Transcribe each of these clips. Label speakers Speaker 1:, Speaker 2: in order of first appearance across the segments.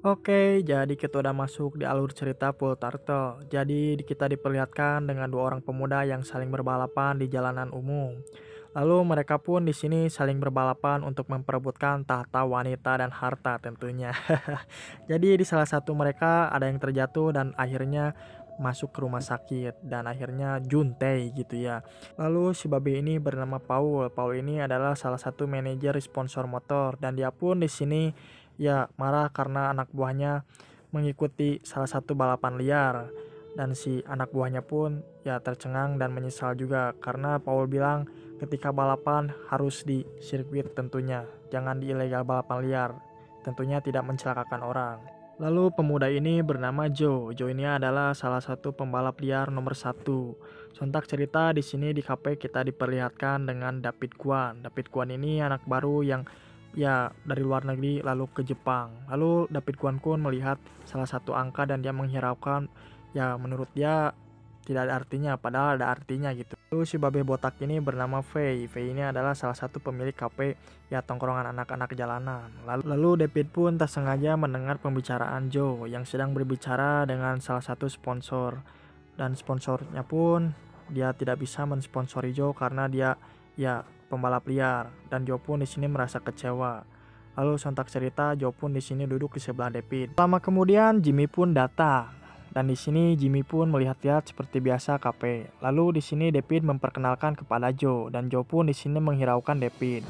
Speaker 1: Oke, jadi kita udah masuk di alur cerita Full Turtle. Jadi kita diperlihatkan dengan dua orang pemuda yang saling berbalapan di jalanan umum. Lalu mereka pun di sini saling berbalapan untuk memperebutkan tahta wanita dan harta tentunya. Jadi di salah satu mereka ada yang terjatuh dan akhirnya masuk ke rumah sakit dan akhirnya juntai gitu ya. Lalu si babe ini bernama Paul. Paul ini adalah salah satu manajer sponsor motor dan dia pun di sini ya marah karena anak buahnya mengikuti salah satu balapan liar. Dan si anak buahnya pun ya tercengang dan menyesal juga karena Paul bilang ketika balapan harus di sirkuit tentunya, jangan di ilegal balapan liar. Tentunya tidak mencelakakan orang. Lalu pemuda ini bernama Joe. Joe ini adalah salah satu pembalap liar nomor satu. Sontak cerita di sini di KP kita diperlihatkan dengan David Guan. David Guan ini anak baru yang ya dari luar negeri lalu ke Jepang. Lalu David Guan pun melihat salah satu angka dan dia menghiraukan ya menurut dia tidak ada artinya padahal ada artinya gitu. Lalu si babe botak ini bernama Faye. Faye ini adalah salah satu pemilik kafe ya tongkrongan anak-anak jalanan. Lalu David pun tak sengaja mendengar pembicaraan Joe yang sedang berbicara dengan salah satu sponsor. Dan sponsornya pun dia tidak bisa mensponsori Joe karena dia ya pembalap liar dan Joe pun di sini merasa kecewa. Lalu sontak cerita Joe pun di sini duduk di sebelah David. Lama kemudian Jimmy pun datang. Dan di sini Jimmy pun melihat-lihat seperti biasa KP. Lalu di sini David memperkenalkan kepada Joe dan Joe pun di sini menghiraukan David.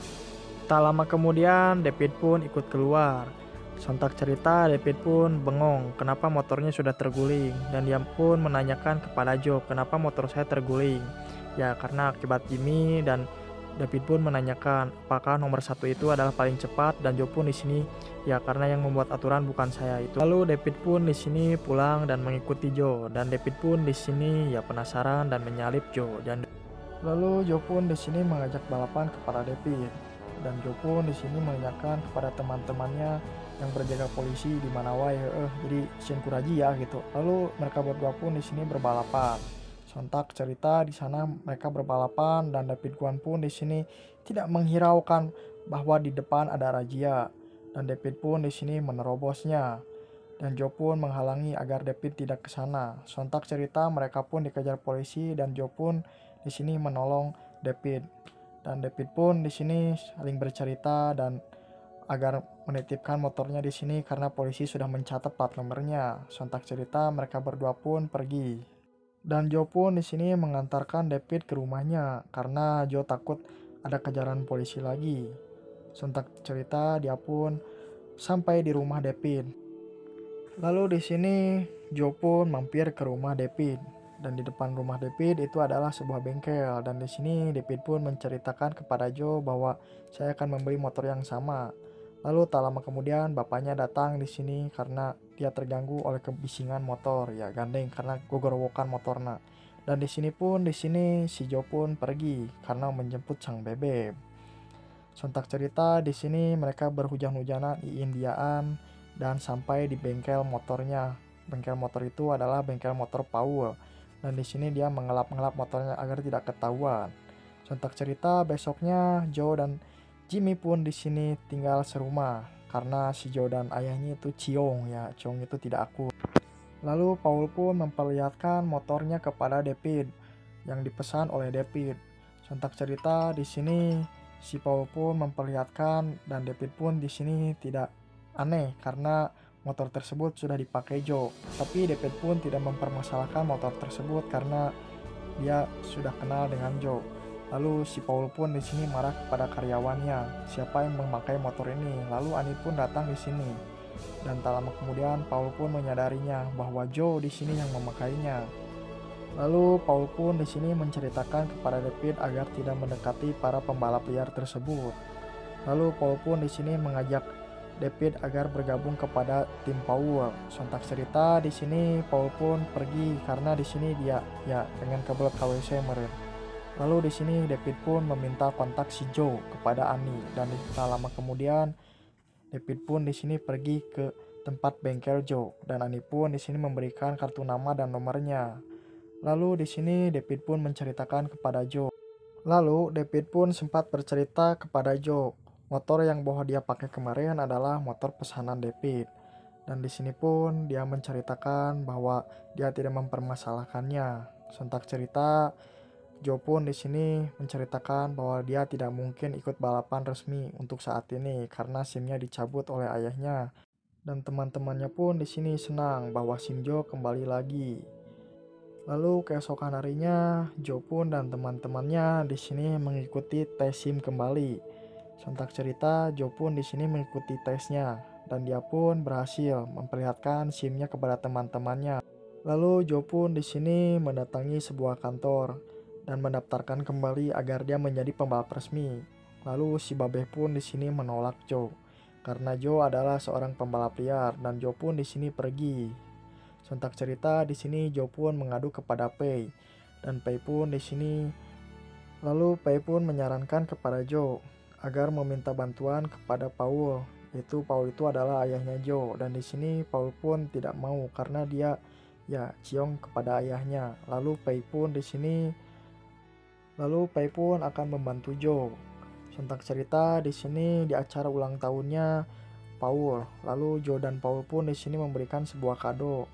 Speaker 1: Tak lama kemudian David pun ikut keluar. Sontak cerita David pun bengong kenapa motornya sudah terguling dan dia pun menanyakan kepada Joe kenapa motor saya terguling. Ya karena akibat Jimmy dan David pun menanyakan apakah nomor satu itu adalah paling cepat dan Joe pun di sini ya karena yang membuat aturan bukan saya itu. Lalu David pun di sini pulang dan mengikuti Joe dan David pun di sini ya penasaran dan menyalip Joe dan lalu Joe pun di sini mengajak balapan kepada David dan Joe pun di sini menanyakan kepada teman-temannya yang berjaga polisi di mana wae jadi sien kuraji ya gitu. Lalu mereka berdua pun di sini berbalapan. Sontak cerita di sana mereka berbalapan dan David Guan pun di sini tidak menghiraukan bahwa di depan ada razia dan David pun di sini menerobosnya dan Joe pun menghalangi agar David tidak ke sana. Sontak cerita mereka pun dikejar polisi dan Joe pun di sini menolong David dan David pun di sini saling bercerita dan agar menitipkan motornya di sini karena polisi sudah mencatat plat nomornya. Sontak cerita mereka berdua pun pergi. Dan Joe pun di sini mengantarkan David ke rumahnya karena Joe takut ada kejaran polisi lagi. Sontak cerita dia pun sampai di rumah David. Lalu di sini Joe pun mampir ke rumah David dan di depan rumah David itu adalah sebuah bengkel dan di sini David pun menceritakan kepada Joe bahwa saya akan membeli motor yang sama. Lalu tak lama kemudian bapaknya datang di sini karena dia terganggu oleh kebisingan motor ya gandeng karena gogorowokan motornya. Dan di sini si Joe pun pergi karena menjemput sang bebek. Sontak cerita di sini mereka berhujan-hujanan iin-diaan dan sampai di bengkel motornya. Bengkel motor itu adalah bengkel motor Paul dan di sini dia mengelap-ngelap motornya agar tidak ketahuan. Sontak cerita besoknya Joe dan Jimmy pun di sini tinggal serumah karena si Joe dan ayahnya itu ciong ya, ciong itu tidak akur. Lalu Paul pun memperlihatkan motornya kepada David yang dipesan oleh David. Sontak cerita di sini si Paul pun memperlihatkan dan David pun di sini tidak aneh karena motor tersebut sudah dipakai Joe. Tapi David pun tidak mempermasalahkan motor tersebut karena dia sudah kenal dengan Joe. Lalu si Paul pun di sini marah kepada karyawannya, siapa yang memakai motor ini. Lalu Ani pun datang di sini. Dan tak lama kemudian Paul pun menyadarinya bahwa Joe di sini yang memakainya. Lalu Paul pun di sini menceritakan kepada David agar tidak mendekati para pembalap liar tersebut. Lalu Paul pun di sini mengajak David agar bergabung kepada tim Paul. Sontak cerita di sini Paul pun pergi karena di sini dia ya pengen kebelet KWC meren. Lalu di sini David pun meminta kontak si Joe kepada Ani dan tak lama kemudian David pun di sini pergi ke tempat bengkel Joe dan Ani pun di sini memberikan kartu nama dan nomornya. Lalu di sini David pun menceritakan kepada Joe. Lalu David pun sempat bercerita kepada Joe, motor yang bahwa dia pakai kemarin adalah motor pesanan David. Dan di sini pun dia menceritakan bahwa dia tidak mempermasalahkannya. Sontak cerita, Joe pun di sini menceritakan bahwa dia tidak mungkin ikut balapan resmi untuk saat ini karena SIM-nya dicabut oleh ayahnya. Dan teman-temannya pun di sini senang bahwa SIM Joe kembali lagi. Lalu keesokan harinya, Joe pun dan teman-temannya di sini mengikuti tes SIM kembali. Sontak cerita, Joe pun di sini mengikuti tesnya dan dia pun berhasil memperlihatkan SIM-nya kepada teman-temannya. Lalu Joe pun di sini mendatangi sebuah kantor dan mendaftarkan kembali agar dia menjadi pembalap resmi. Lalu si Babeh pun di sini menolak Joe karena Joe adalah seorang pembalap liar dan Joe pun di sini pergi. Sontak cerita di sini Joe pun mengadu kepada Pei dan Pei pun di sini Pei pun menyarankan kepada Joe agar meminta bantuan kepada Paul. Paul itu adalah ayahnya Joe dan di sini Paul pun tidak mau karena dia ciong kepada ayahnya. Pei pun akan membantu Joe. Sontak cerita di sini di acara ulang tahunnya Paul. Lalu Joe dan Paul pun di sini memberikan sebuah kado.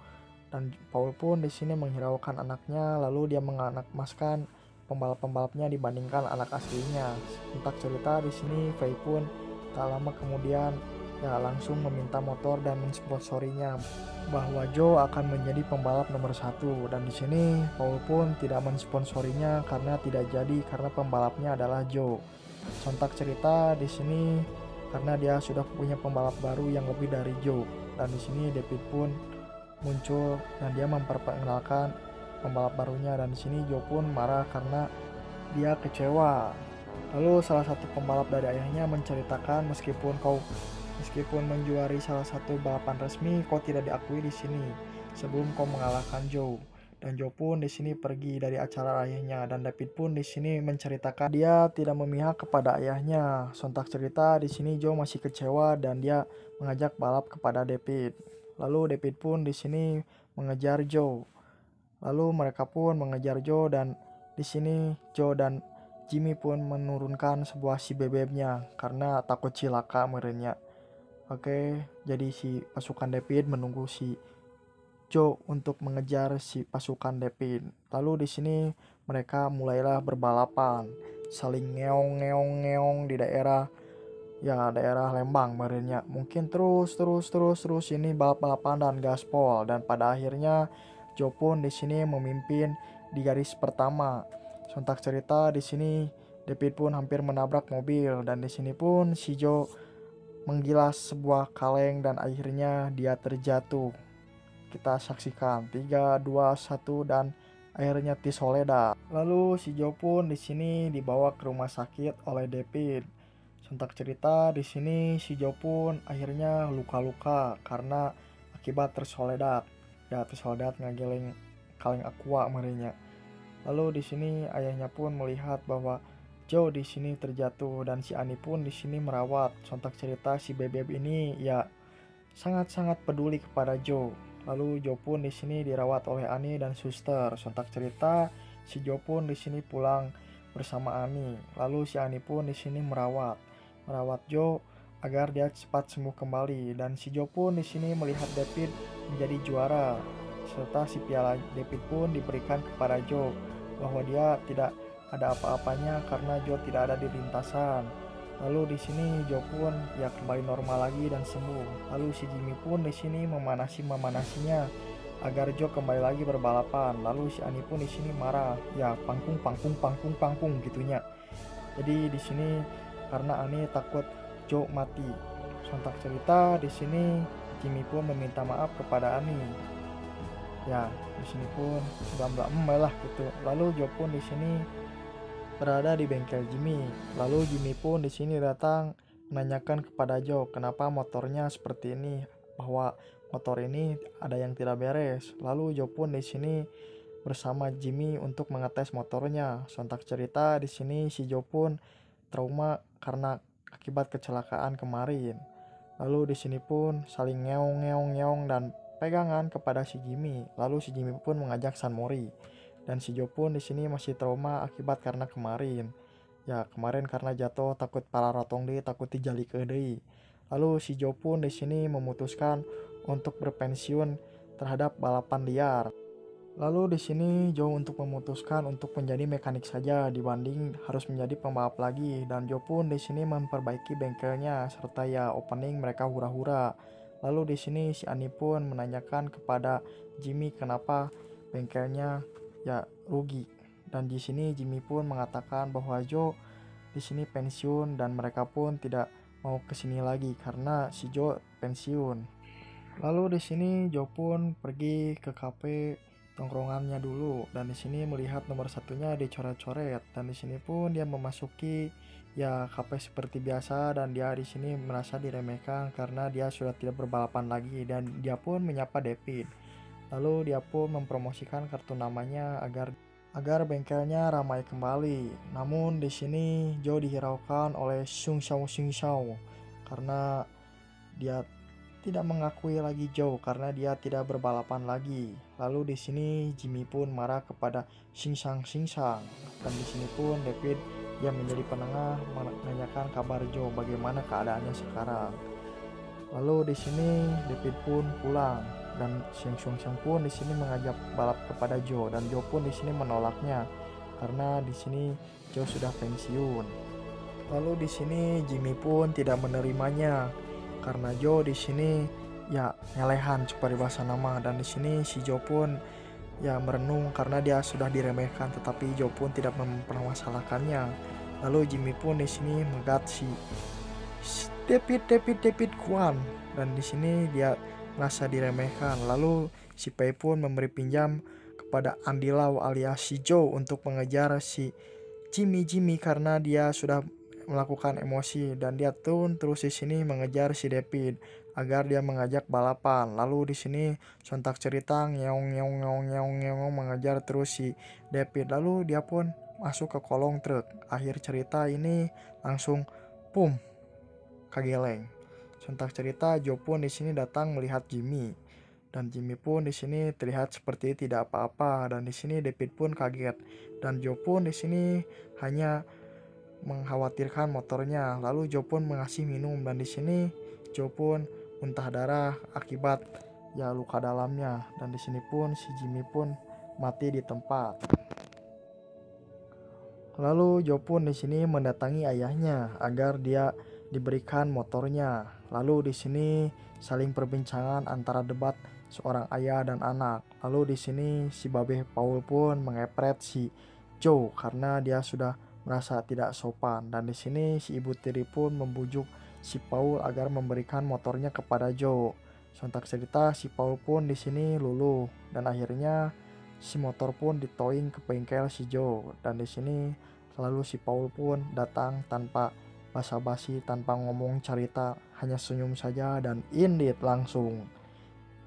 Speaker 1: Dan Paul pun di sini menghiraukan anaknya, lalu dia menganakmaskan pembalap-pembalapnya dibandingkan anak aslinya. Entah cerita di sini, Fei pun tak lama kemudian langsung meminta motor dan mensponsorinya bahwa Joe akan menjadi pembalap nomor 1. Dan di sini Paul pun tidak mensponsorinya karena tidak jadi karena pembalapnya adalah Joe. Sontak cerita di sini karena dia sudah punya pembalap baru yang lebih dari Joe. Dan di sini David pun muncul dan dia memperkenalkan pembalap barunya dan di sini Joe pun marah karena dia kecewa. Lalu salah satu pembalap dari ayahnya menceritakan meskipun menjuari salah satu balapan resmi, kau tidak diakui di sini sebelum kau mengalahkan Joe. Dan Joe pun di sini pergi dari acara ayahnya dan David pun di sini menceritakan dia tidak memihak kepada ayahnya. Sontak cerita di sini Joe masih kecewa dan dia mengajak balap kepada David. Lalu David pun di sini mengejar Joe. Lalu mereka pun mengejar Joe dan di sini Joe dan Jimmy pun menurunkan sebuah si bebeknya karena takut cilaka merenya. Oke, jadi si pasukan David menunggu si Joe untuk mengejar si pasukan David. Lalu di sini mereka mulailah berbalapan, saling ngeong di daerah Lembang merenya. Mungkin terus ini balap-balapan dan gaspol dan pada akhirnya Joe pun di sini memimpin di garis pertama. Sontak cerita di sini David pun hampir menabrak mobil dan di sini pun si Joe menggilas sebuah kaleng dan akhirnya dia terjatuh. Kita saksikan 3, 2, 1 dan akhirnya Tisoleda. Lalu si Joe pun di sini dibawa ke rumah sakit oleh David. Sontak cerita di sini si Joe pun akhirnya luka-luka karena akibat tersoledat. Tersoledat ngageling kaleng aqua merenya. Lalu di sini ayahnya pun melihat bahwa Joe di sini terjatuh dan si Ani pun di sini merawat. Sontak cerita si Bebek ini sangat-sangat peduli kepada Joe. Lalu Joe pun di sini dirawat oleh Ani dan suster. Sontak cerita si Joe pun di sini pulang bersama Ani. Lalu si Ani pun di sini merawat Joe agar dia cepat sembuh kembali dan si Joe pun di sini melihat David menjadi juara serta si piala David pun diberikan kepada Joe bahwa dia tidak ada apa-apanya karena Joe tidak ada di lintasan. Lalu di sini Joe pun kembali normal lagi dan sembuh. Lalu si Jimmy pun di sini memanasinya agar Joe kembali lagi berbalapan. Lalu si Ani pun di sini marah, pangkung gitunya. Jadi di sini karena Ani takut Joe mati. Sontak cerita di sini Jimmy pun meminta maaf kepada Ani. Di sini pun gambar lah gitu. Lalu Joe pun di sini berada di bengkel Jimmy. Lalu Jimmy pun di sini datang menanyakan kepada Joe kenapa motornya seperti ini, bahwa motor ini ada yang tidak beres. Lalu Joe pun di sini bersama Jimmy untuk mengetes motornya. Sontak cerita di sini si Joe pun trauma karena akibat kecelakaan kemarin. Lalu di sini pun saling ngeong dan pegangan kepada si Jimmy. Lalu si Jimmy pun mengajak San Mori. Dan si Joe pun di sini masih trauma akibat karena kemarin. Kemarin karena jatuh takut para ratong deui, takut dijalik deui. Lalu si Joe pun di sini memutuskan untuk berpensiun terhadap balapan liar. Lalu di sini Joe untuk memutuskan untuk menjadi mekanik saja dibanding harus menjadi pembalap lagi, dan Joe pun di sini memperbaiki bengkelnya serta ya opening mereka hura-hura. Lalu di sini si Ani pun menanyakan kepada Jimmy kenapa bengkelnya ya rugi. Dan di sini Jimmy pun mengatakan bahwa Joe di sini pensiun dan mereka pun tidak mau kesini lagi karena si Joe pensiun. Lalu di sini Joe pun pergi ke kafe tongkrongannya dulu, dan di sini melihat nomor satunya dicoret-coret, dan di sini pun dia memasuki ya kafe seperti biasa, dan dia di sini merasa diremehkan karena dia sudah tidak berbalapan lagi, dan dia pun menyapa David. Lalu dia pun mempromosikan kartu namanya agar bengkelnya ramai kembali. Namun di sini Joe dihiraukan oleh Sung Xiao karena dia tidak mengakui lagi Joe karena dia tidak berbalapan lagi. Lalu di sini Jimmy pun marah kepada Singsang, dan di sini pun David yang menjadi penengah menanyakan kabar Joe bagaimana keadaannya sekarang. Lalu di sini David pun pulang dan Singsang pun di sini mengajak balap kepada Joe, dan Joe pun di sini menolaknya karena di sini Joe sudah pensiun. Lalu di sini Jimmy pun tidak menerimanya karena Joe di sini ya nyelehan seperti bahasa nama, dan di sini si Joe pun ya merenung karena dia sudah diremehkan, tetapi Joe pun tidak mempermasalahkannya. Lalu Jimmy pun di sini megat si David Kwan, dan di sini dia merasa diremehkan. Lalu si Pei pun memberi pinjam kepada Andy Lau alias si Joe untuk mengejar si Jimmy karena dia sudah melakukan emosi, dan dia pun terus di sini mengejar si David agar dia mengajak balapan. Lalu di sini sontak cerita ngeong mengejar terus si David. Lalu dia pun masuk ke kolong truk. Akhir cerita ini langsung pum kageleng. Sontak cerita Joe pun di sini datang melihat Jimmy, dan Jimmy pun di sini terlihat seperti tidak apa-apa, dan di sini David pun kaget, dan Joe pun di sini hanya mengkhawatirkan motornya. Lalu Joe pun mengasih minum, dan di sini Joe pun muntah darah akibat ya luka dalamnya, dan di sini pun si Jimmy pun mati di tempat. Lalu Joe pun di sini mendatangi ayahnya agar dia diberikan motornya. Lalu di sini saling perbincangan antara debat seorang ayah dan anak. Lalu di sini si Babe Paul pun mengepret si Joe karena dia sudah merasa tidak sopan, dan di sini si ibu tiri pun membujuk si Paul agar memberikan motornya kepada Joe. Sontak cerita si Paul pun di sini luluh, dan akhirnya si motor pun ditowing ke bengkel si Joe, dan di sini lalu si Paul pun datang tanpa basa-basi, tanpa ngomong cerita, hanya senyum saja, dan indeed langsung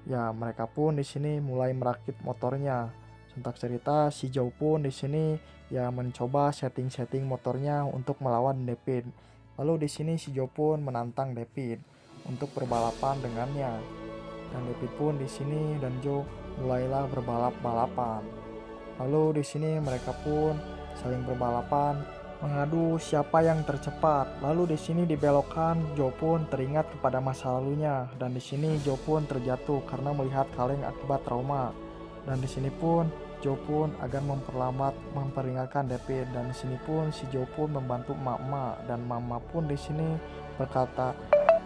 Speaker 1: ya mereka pun di sini mulai merakit motornya. Sontak cerita si Joe pun di sini ya mencoba setting motornya untuk melawan David. Lalu di sini si Joe pun menantang David untuk berbalapan dengannya. Dan David pun di sini dan Joe mulailah berbalap-balapan. Lalu di sini mereka pun saling berbalapan mengadu siapa yang tercepat. Lalu di sini dibelokkan, Joe pun teringat kepada masa lalunya, dan di sini Joe pun terjatuh karena melihat kaleng akibat trauma. Dan di sini pun Joe pun agar memperingatkan David, dan di sini pun si Joe pun membantu emak-emak, dan mama pun di sini berkata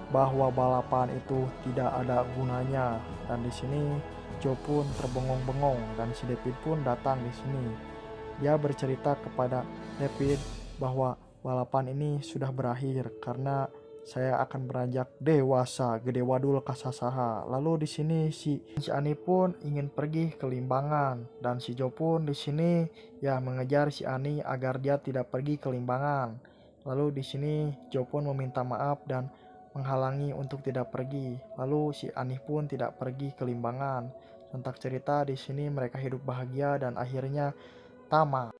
Speaker 1: bahwa balapan itu tidak ada gunanya. Dan di sini Joe pun terbengong-bengong, dan si David pun datang di sini. Dia bercerita kepada David bahwa balapan ini sudah berakhir karena saya akan beranjak dewasa, gede wadul kasasaha. Lalu di sini si Ani pun ingin pergi ke Limbangan, dan si Joe pun di sini ya mengejar si Ani agar dia tidak pergi ke Limbangan. Lalu di sini Joe pun meminta maaf dan menghalangi untuk tidak pergi. Lalu si Ani pun tidak pergi ke Limbangan. Sontak cerita di sini mereka hidup bahagia dan akhirnya tamat.